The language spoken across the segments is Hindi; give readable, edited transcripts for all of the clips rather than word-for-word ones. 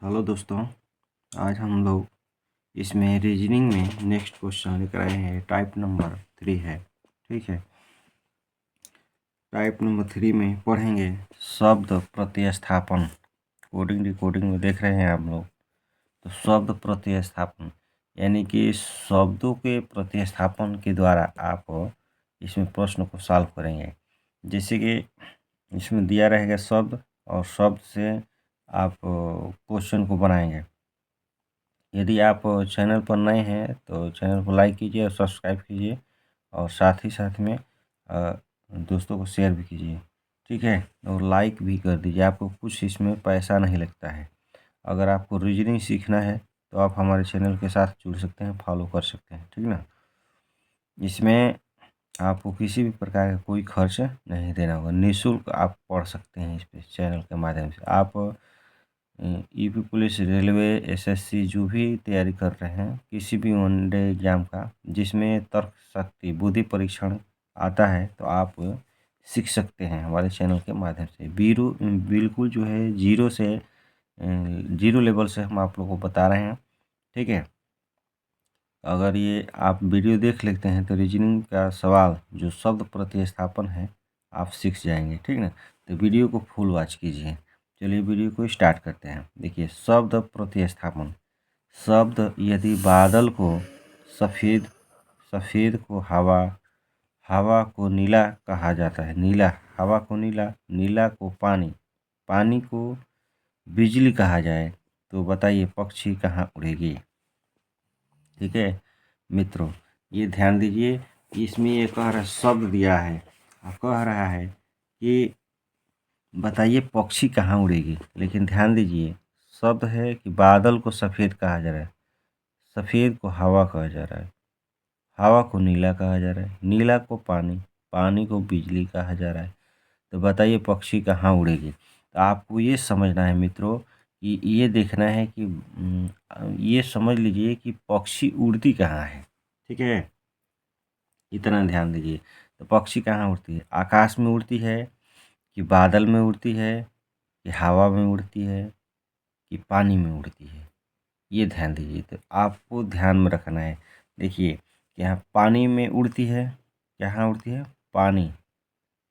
हेलो दोस्तों, आज हम लोग इसमें रीजनिंग में नेक्स्ट क्वेश्चन लेकर आए हैं। टाइप नंबर 3 है। ठीक है, टाइप नंबर 3 में पढ़ेंगे शब्द प्रतिस्थापन। कोडिंग डिकोडिंग में देख रहे हैं आप लोग, तो शब्द प्रतिस्थापन यानी कि शब्दों के प्रतिस्थापन के द्वारा आप इसमें प्रश्न को सॉल्व करेंगे। जैसे कि इसमें दिया रहेगा शब्द और शब्द से आप क्वेश्चन को बनाएंगे। यदि आप चैनल पर नए हैं तो चैनल को लाइक कीजिए और सब्सक्राइब कीजिए, और साथ ही साथ में दोस्तों को शेयर भी कीजिए। ठीक है, और लाइक भी कर दीजिए। आपको कुछ इसमें पैसा नहीं लगता है। अगर आपको रीजनिंग सीखना है तो आप हमारे चैनल के साथ जुड़ सकते हैं, फॉलो कर सकते हैं। ठीक ना, इसमें आपको किसी भी प्रकार का कोई खर्च नहीं देना होगा। निःशुल्क आप पढ़ सकते हैं इस पे चैनल के माध्यम से। आप यूपी पुलिस, रेलवे, एसएससी जो भी तैयारी कर रहे हैं, किसी भी वनडे एग्जाम का जिसमें तर्क शक्ति बुद्धि परीक्षण आता है, तो आप सीख सकते हैं हमारे चैनल के माध्यम से। बिल्कुल जो है जीरो लेवल से हम आप लोगों को बता रहे हैं। ठीक है, अगर ये आप वीडियो देख लेते हैं तो रीजनिंग का सवाल जो शब्द प्रतिस्थापन है आप सीख जाएंगे। ठीक ना, तो वीडियो को फुल वॉच कीजिए। चलिए वीडियो को स्टार्ट करते हैं। देखिए, शब्द प्रतिस्थापन। शब्द यदि बादल को सफ़ेद, सफ़ेद को हवा, हवा को नीला कहा जाता है, नीला, हवा को नीला, नीला को पानी, पानी को बिजली कहा जाए, तो बताइए पक्षी कहाँ उड़ेगी। ठीक है मित्रों, ये ध्यान दीजिए। इसमें ये कह रहा शब्द दिया है, कह रहा है कि बताइए पक्षी कहाँ उड़ेगी। लेकिन ध्यान दीजिए, शब्द है कि बादल को सफ़ेद कहा जा रहा है, सफ़ेद को हवा कहा जा रहा है, हवा को नीला कहा जा रहा है, नीला को पानी, पानी को बिजली कहा जा रहा है, तो बताइए पक्षी कहाँ उड़ेगी। तो आपको ये समझना है मित्रों कि ये देखना है कि ये समझ लीजिए कि पक्षी उड़ती कहाँ है। ठीक है, इतना ध्यान दीजिए। तो पक्षी कहाँ उड़ती है? आकाश में उड़ती है, कि बादल में उड़ती है, कि हवा में उड़ती है, कि पानी में उड़ती है? ये ध्यान दीजिए। तो आपको ध्यान में रखना है। देखिए, यहाँ पानी में उड़ती है, कहाँ उड़ती है? पानी,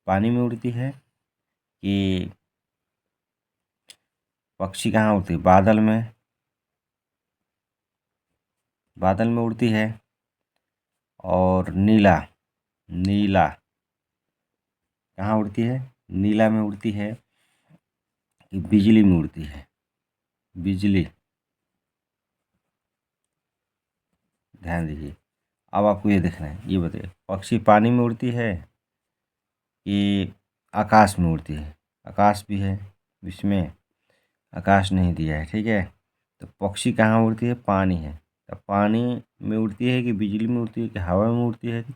पानी में उड़ती है। कि पक्षी कहाँ उड़ती है? बादल में, बादल में उड़ती है। और नीला, नीला कहाँ उड़ती है? नीला में उड़ती है। कि बिजली में उड़ती है? बिजली, ध्यान दीजिए। अब आपको ये देखना है, ये बताइए पक्षी पानी में उड़ती है कि आकाश में उड़ती है? आकाश भी है, इसमें आकाश नहीं दिया है। ठीक है, तो पक्षी कहाँ उड़ती है? पानी है। तो पानी में उड़ती है कि बिजली में उड़ती है, कि हवा में उड़ती है, कि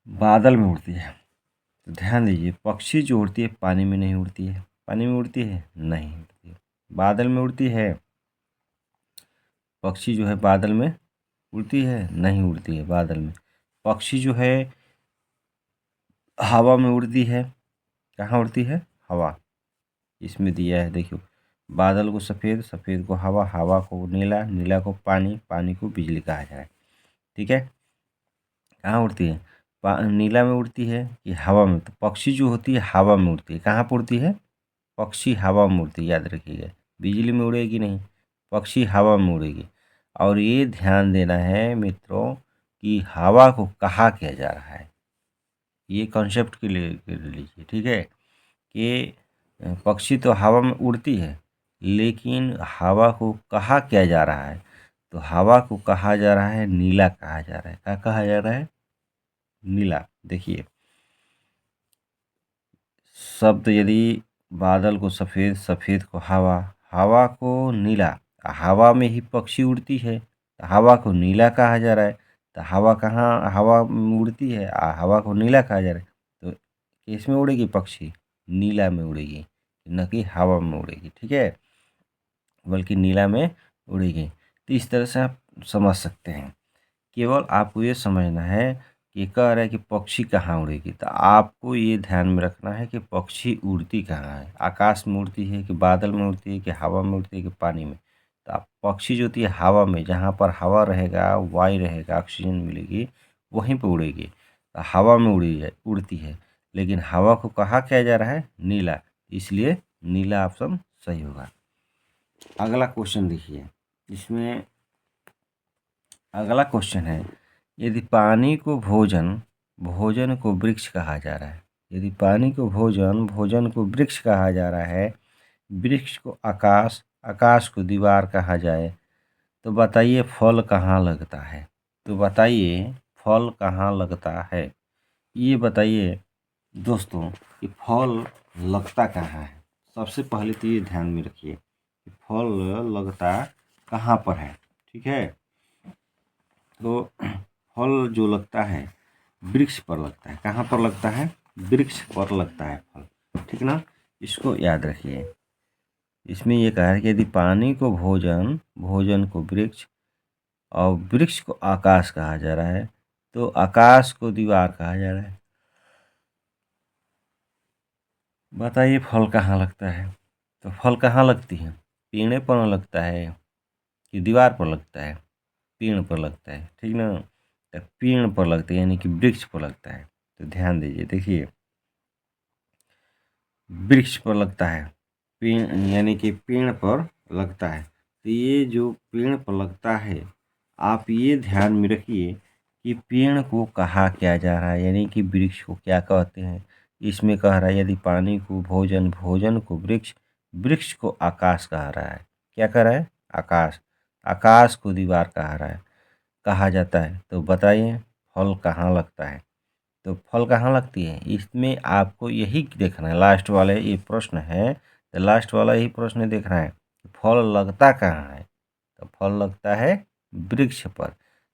बादल में उड़ती है? तो ध्यान दीजिए, पक्षी जो उड़ती है पानी में नहीं उड़ती है। पानी में उड़ती है? नहीं उड़ती है। बादल में उड़ती है? पक्षी जो है बादल में उड़ती है? नहीं उड़ती है बादल में। पक्षी जो है हवा में उड़ती है। कहाँ उड़ती है? हवा। इसमें दिया है, देखियो, बादल को सफ़ेद, सफ़ेद को हवा, हवा को नीला, नीला को पानी, पानी को बिजली कहा जाए। ठीक है, कहाँ उड़ती है? नीला में उड़ती है कि हवा में? तो पक्षी जो होती है हवा में उड़ती है। कहाँ पर उड़ती है? पक्षी हवा में उड़ती है, याद रखिएगा। बिजली में उड़ेगी नहीं, पक्षी हवा में उड़ेगी। और ये ध्यान देना है मित्रों कि हवा को कहा किया जा रहा है। ये कॉन्सेप्ट के लिए कर लीजिए। ठीक है, कि पक्षी तो हवा में उड़ती है, लेकिन हवा को कहा क्या जा रहा है? तो हवा को कहा जा रहा है नीला कहा जा रहा है। क्या कहा जा रहा है? नीला। देखिए, शब्द यदि बादल को सफ़ेद, सफ़ेद को हवा, हवा को नीला, हवा में ही पक्षी उड़ती है, तो हवा को नीला कहा जा रहा है। तो हवा कहाँ हवा में उड़ती है, हवा को नीला कहा जा रहा है, तो किस में उड़ेगी पक्षी? नीला में उड़ेगी, न कि हवा में उड़ेगी। ठीक है, बल्कि नीला में उड़ेगी। तो इस तरह से आप समझ सकते हैं। केवल आपको ये समझना है कि कह रहा है कि पक्षी कहाँ उड़ेगी, तो आपको ये ध्यान में रखना है कि पक्षी उड़ती कहाँ है, आकाश में उड़ती है कि बादल में उड़ती है कि हवा में उड़ती है कि पानी में। तो आप पक्षी जो होती है हवा में, जहाँ पर हवा रहेगा, वायु रहेगा, ऑक्सीजन मिलेगी, वहीं पर उड़ेगी। तो हवा में उड़ती है, लेकिन हवा को कहा किया जा रहा है, नीला, इसलिए नीला ऑप्शन सही होगा। अगला क्वेश्चन देखिए, इसमें अगला क्वेश्चन है, यदि पानी को भोजन, भोजन को वृक्ष कहा जा रहा है, यदि पानी को भोजन, भोजन को वृक्ष कहा जा रहा है, वृक्ष को आकाश, आकाश को दीवार कहा जाए, तो बताइए फल कहाँ लगता है। तो बताइए फल कहाँ लगता है, ये बताइए दोस्तों कि फल लगता कहाँ है। सबसे पहले तो ये ध्यान में रखिए कि फल लगता कहाँ पर है, ठीक है। तो फल जो लगता है वृक्ष पर लगता है। कहाँ पर लगता है, वृक्ष पर लगता है फल, ठीक ना, इसको याद रखिए। इसमें ये कहा है कि यदि पानी को भोजन, भोजन को वृक्ष और वृक्ष को आकाश कहा जा रहा है, तो आकाश को दीवार कहा जा रहा है। बताइए फल कहाँ लगता है। तो फल कहाँ लगती है, पेड़ पर लगता है कि दीवार पर लगता है, पेड़ पर लगता है, ठीक ना। तो पेड़ पर लगता है, यानी कि वृक्ष पर लगता है। तो ध्यान दीजिए, देखिए वृक्ष पर लगता है, पेड़ यानी कि पेड़ पर लगता है। तो ये जो पेड़ पर लगता है, आप ये ध्यान में रखिए कि पेड़ को कहा क्या जा रहा है, यानी कि वृक्ष को क्या कहते हैं। इसमें कह रहा है यदि पानी को भोजन, भोजन को वृक्ष, वृक्ष को आकाश कह रहा है। क्या कह रहा है, आकाश, आकाश को दीवार कह रहा है, कहा जाता है। तो बताइए फल कहाँ लगता है। तो फल कहाँ लगती है, इसमें आपको यही देखना है, लास्ट वाले ये प्रश्न है, तो लास्ट वाला यही प्रश्न देखना है, फल लगता कहाँ है। तो फल लगता है वृक्ष पर।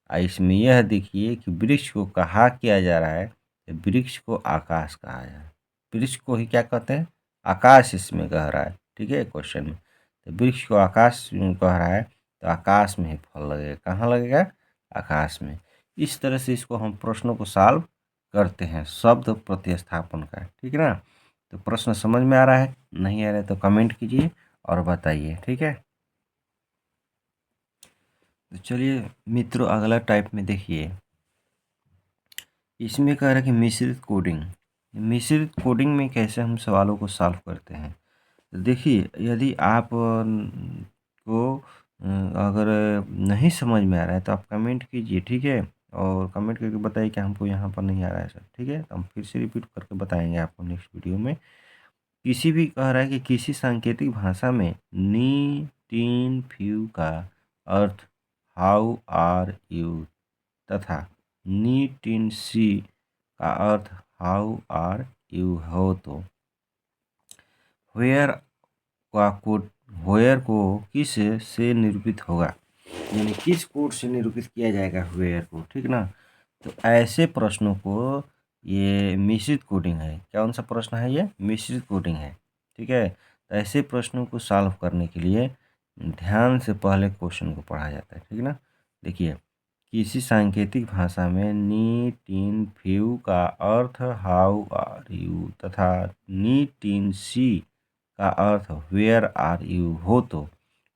इसमें यह देखिए कि वृक्ष को कहा किया जा रहा है, तो वृक्ष को आकाश कहा जा रहा है। वृक्ष को ही क्या कहते हैं, आकाश इसमें कह रहा है, ठीक है क्वेश्चन में। तो वृक्ष को आकाश कह रहा है, तो आकाश में ही फल लगेगा। कहाँ लगेगा, आकाश में। इस तरह से इसको हम प्रश्नों को सॉल्व करते हैं शब्द प्रतिस्थापन का, ठीक है ना। तो प्रश्न समझ में आ रहा है, नहीं आ रहा है तो कमेंट कीजिए और बताइए, ठीक है। तो चलिए मित्रों, अगला टाइप में देखिए, इसमें कह रहा है कि मिश्रित कोडिंग, मिश्रित कोडिंग में कैसे हम सवालों को सॉल्व करते हैं। तो देखिए यदि आप को अगर नहीं समझ में आ रहा है तो आप कमेंट कीजिए, ठीक है, और कमेंट करके बताइए कि हमको यहाँ पर नहीं आ रहा है सर, ठीक है। तो हम फिर से रिपीट करके बताएंगे आपको नेक्स्ट वीडियो में। किसी भी कह रहा है कि किसी सांकेतिक भाषा में नी टीन फ्यू का अर्थ हाउ आर यू तथा नी टीन सी का अर्थ हाउ आर यू हो, तो वेयर का कोड, वेयर को किस से निरूपित होगा, यानी किस कोड से निरूपित किया जाएगा वेयर को, ठीक ना। तो ऐसे प्रश्नों को, ये मिश्रित कोडिंग है, कौन सा प्रश्न है, ये मिश्रित कोडिंग है, ठीक है। तो ऐसे प्रश्नों को सॉल्व करने के लिए ध्यान से पहले क्वेश्चन को पढ़ा जाता है, ठीक ना। देखिए किसी सांकेतिक भाषा में नी टीन फ्यू का अर्थ हाउ आर यू तथा नी टीन सी का अर्थ वेयर आर यू हो, तो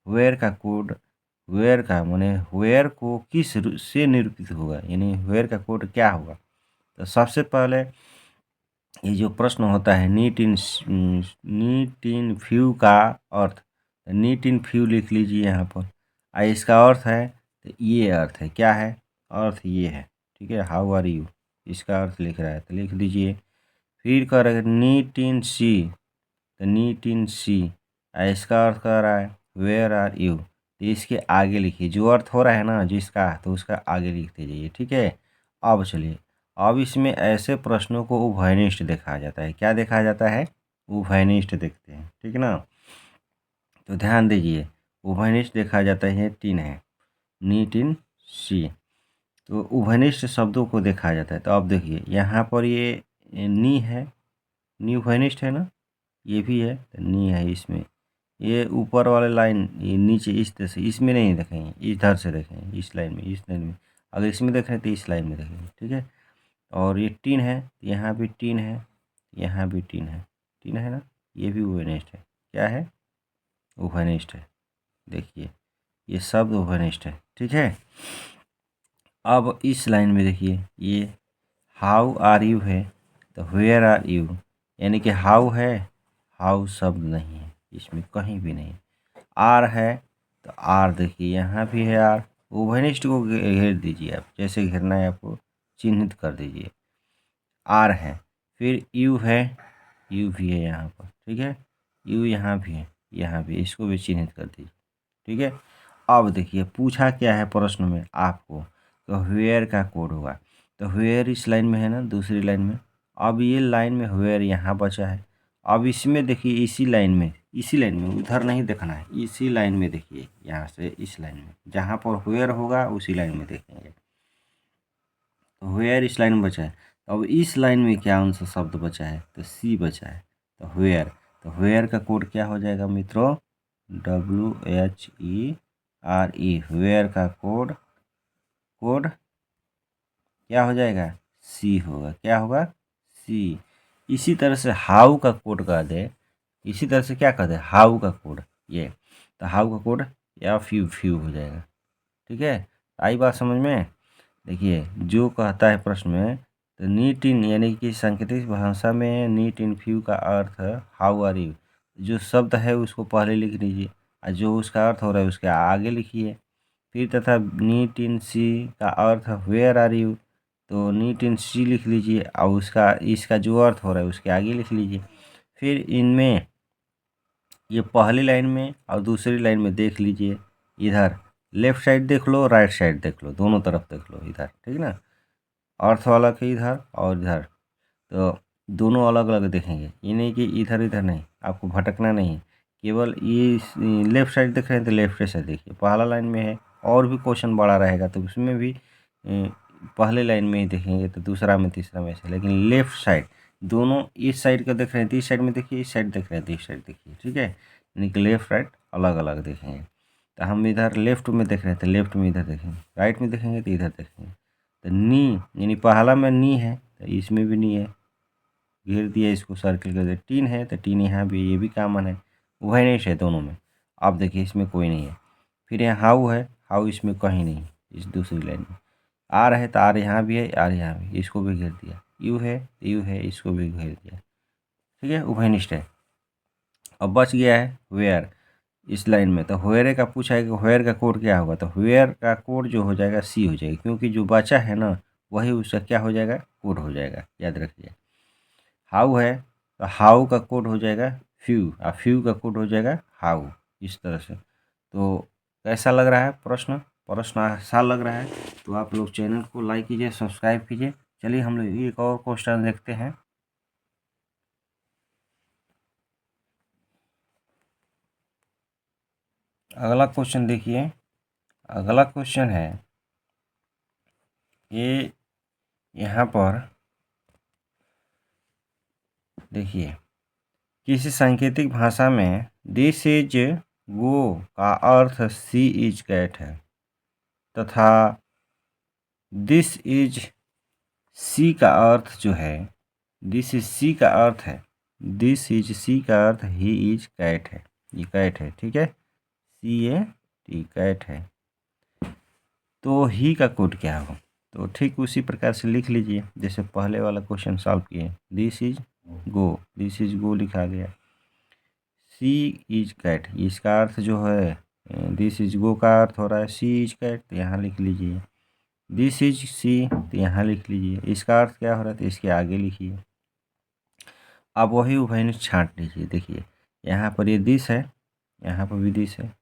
वेयर का कोड, वेयर का माने वेयर को किस से निरूपित होगा, यानी वेयर का कोड क्या होगा। तो सबसे पहले ये जो प्रश्न होता है नीट इन फ्यू का अर्थ, नीट इन फ्यू लिख लीजिए यहाँ पर। इसका अर्थ है, तो ये अर्थ है, क्या है, अर्थ ये है, ठीक है, हाउ आर यू, इसका अर्थ लिख रहा है, तो लिख दीजिए। फिर कह रहा है नीट इन सी, तो नीट इन सी, इसका अर्थ कर रहा है वेयर आर यू, तो इसके आगे लिखिए, जो अर्थ हो रहा है ना जिसका, तो उसका आगे लिख दीजिए, ठीक है। अब चलिए, अब इसमें ऐसे प्रश्नों को उभयनिष्ठ देखा जाता है, क्या देखा जाता है, उभयनिष्ठ देखते हैं, ठीक ना। तो ध्यान दीजिए, उभयनिष्ठ देखा जाता है, तीन है नीट इन सी, तो उभयनिष्ठ शब्दों को देखा जाता है। तो अब देखिए यहाँ पर ये नी है, नी उभयनिष्ठ है ना, ये भी है, तो नी है इसमें। ये ऊपर वाले लाइन, ये नीचे इस तरह से, इसमें नहीं देखेंगे, इधर से देखेंगे, इस लाइन में, इस लाइन में। अगर इसमें देखें तो इस लाइन में देखेंगे, ठीक है। और ये टीन है, यहाँ भी टीन है, यहाँ भी टीन है ना, ये भी ओवेनिस्ट है। क्या है? ओवेनिस्ट है। देखिए ये शब्द ओवेनिस्ट है, ठीक है। अब इस लाइन में देखिए, ये हाउ आर यू है, तो वेयर आर यू, यानी कि हाउ है, हाउ शब्द नहीं है इसमें, कहीं भी नहीं। आर है, तो आर देखिए यहाँ भी है आर, ओवेनिस्ट को घेर दीजिए आप, जैसे घेरना है आपको चिन्हित कर दीजिए। आर है, फिर यू है, यू भी है यहाँ पर, ठीक है। यू यहाँ भी है, यहाँ भी, इसको भी चिन्हित कर दीजिए, ठीक है। अब देखिए पूछा क्या है प्रश्न में आपको, तो वेयर का कोड होगा, तो वेयर इस लाइन में है ना, दूसरी लाइन में। अब ये लाइन में वेयर यहाँ बचा है। अब इसमें देखिए, इसी लाइन में उधर नहीं देखना है, इसी लाइन में देखिए, यहाँ से इस लाइन में जहाँ पर वेयर होगा उसी लाइन में देखेंगे। तो वेयर इस लाइन में बचा है, तो अब इस लाइन में क्या उनसे शब्द बचा है, तो सी बचा है, तो वेयर। तो वेयर का कोड क्या हो जाएगा मित्रों, WHERE, वेयर का कोड क्या हो जाएगा, सी होगा। क्या होगा, सी। इसी तरह से हाउ का कोड कर दे, इसी तरह से क्या कर दे, हाउ का कोड, ये तो हाउ का कोड या फ्यू हो जाएगा, ठीक है। आई बात समझ में। देखिए जो कहता है प्रश्न में, तो नीट इन, यानी कि सांकेतिक भाषा में नीट इन फ्यू का अर्थ हाउ आर यू, जो शब्द है उसको पहले लिख लीजिए, और जो उसका अर्थ हो रहा है उसके आगे लिखिए। फिर तथा नीट इन सी का अर्थ वेयर आर यू, तो नीट इन सी लिख लीजिए, और उसका इसका जो अर्थ हो रहा है उसके आगे लिख लीजिए। फिर इनमें ये पहली लाइन में और दूसरी लाइन में देख लीजिए, इधर लेफ्ट साइड देख लो, राइट साइड देख लो, दोनों तरफ देख लो इधर, ठीक ना। अर्थ वाला के इधर और इधर, तो दोनों अलग अलग देखेंगे, ये नहीं कि इधर इधर नहीं, आपको भटकना नहीं है। केवल ये लेफ्ट साइड देख रहे हैं तो लेफ्ट साइड देखिए, पहला लाइन में है, और भी क्वेश्चन बड़ा रहेगा तो उसमें भी पहले लाइन में ही देखेंगे, तो दूसरा में तीसरा में ऐसे, लेकिन लेफ्ट साइड दोनों, इस साइड का देख रहे हैं तो इस साइड में देखिए, इस साइड देख रहे हैं तो इस साइड देखिए, ठीक है। यानी कि लेफ्ट राइट अलग अलग देखेंगे। तो हम इधर लेफ्ट में देख रहे हैं तो लेफ्ट में इधर देखेंगे, राइट में देखेंगे तो इधर देखेंगे। तो नी, यानी पहला में नी है तो इसमें भी नी है, घेर दिया इसको, सर्किल कर दिया। टीन है तो टीन यहाँ भी, ये भी कॉमन है, वही है दोनों में। अब देखिए इसमें कोई नहीं है। फिर यहाँ हाउ है, हाउ इसमें कहीं नहीं, इस दूसरी लाइन में। आर है तो आर यहाँ भी है, आर यहाँ भी, इसको भी घेर दिया। यू है तो यू है, इसको भी घेर दिया, ठीक है, उभयनिष्ठ है। अब बच गया है वेयर इस लाइन में, तो वेयर का पूछा है कि वेयर का कोड क्या होगा, तो वेयर का कोड जो हो जाएगा सी हो जाएगा, क्योंकि जो बचा है ना वही उसका क्या हो जाएगा, कोड हो जाएगा, याद रखिए। हाउ है तो हाउ का कोड हो जाएगा फ्यू, और फ्यू का कोड हो जाएगा हाउ, इस तरह से। तो कैसा लग रहा है प्रश्न, प्रश्न आसान लग रहा है तो आप लोग चैनल को लाइक कीजिए, सब्सक्राइब कीजिए। चलिए हम लोग एक और क्वेश्चन देखते हैं। अगला क्वेश्चन देखिए, अगला क्वेश्चन है ये, यहाँ पर देखिए, किसी सांकेतिक भाषा में दिस इज गो का अर्थ सी इज कैट है, तथा दिस इज सी का अर्थ जो है, दिस इज सी का अर्थ है, दिस इज सी का अर्थ ही इज कैट है, ये कैट है, ठीक है, सी ए टी कैट है। तो ही का कोड क्या होगा, तो ठीक उसी प्रकार से लिख लीजिए जैसे पहले वाला क्वेश्चन सॉल्व किए। This is go, this is go लिखा गया। सी इज कैट, इसका अर्थ जो है, दिस इज गो का अर्थ हो रहा है सी इज कैट, तो यहाँ लिख लीजिए। दिस इज सी, तो यहाँ लिख लीजिए। इसका अर्थ क्या हो रहा है तो इसके आगे लिखिए। अब वही उभयनिष्ठ छांट लीजिए। देखिए यहाँ पर ये दिस है, यहाँ पर भी दिस है,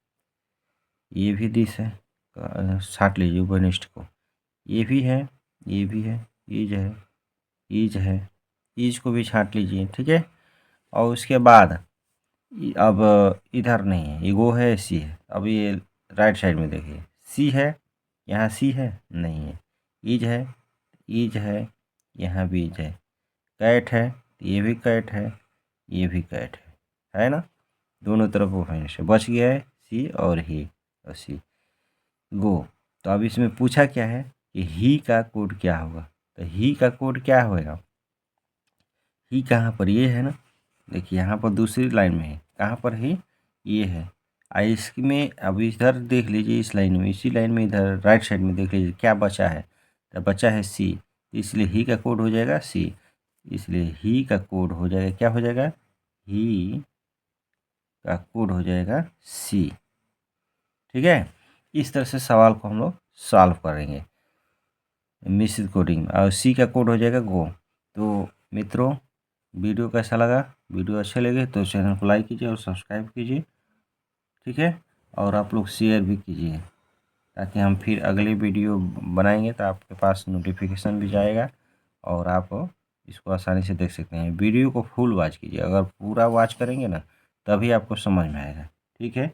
ये भी दिस है, छांट लीजिए उभयनिष्ठ को। ये भी है, ये भी है, ईज है, ईज है, ईज को भी छांट लीजिए, ठीक है। और उसके बाद अब इधर नहीं है, ये गो है, सी है। अब ये राइट साइड में देखिए, सी है, यहाँ सी है नहीं है, ईज है, ईज है, यहाँ भी ईज है, कैट है, ये भी कैट है, ये भी कैट है ना। दोनों तरफ वो है, बच गया है सी और ही और सी। गो, तो अब इसमें पूछा क्या है कि ही का कोड क्या होगा, तो ही का कोड क्या होगा, ही कहाँ पर, ये है ना, देखिए यहाँ पर दूसरी लाइन में है, कहाँ पर है, ये है। इसमें अब इधर देख लीजिए, इस लाइन में, इसी लाइन में इधर राइट साइड में देख लीजिए क्या बचा है, तो बचा है सी, इसलिए ही का कोड हो जाएगा सी, इसलिए ही का कोड हो जाएगा, क्या हो जाएगा, ही का कोड हो जाएगा सी। ठीक है, इस तरह से सवाल को हम लोग सॉल्व करेंगे मिश्रित कोडिंग, और सी का कोड हो जाएगा गो। तो मित्रों, वीडियो कैसा लगा, वीडियो अच्छे लगे तो चैनल को लाइक कीजिए और सब्सक्राइब कीजिए। ठीक है, और आप लोग शेयर भी कीजिए, ताकि हम फिर अगले वीडियो बनाएंगे तो आपके पास नोटिफिकेशन भी जाएगा और आप इसको आसानी से देख सकते हैं। वीडियो को फुल वॉच कीजिए, अगर पूरा वॉच करेंगे ना तभी आपको समझ में आएगा। ठीक है।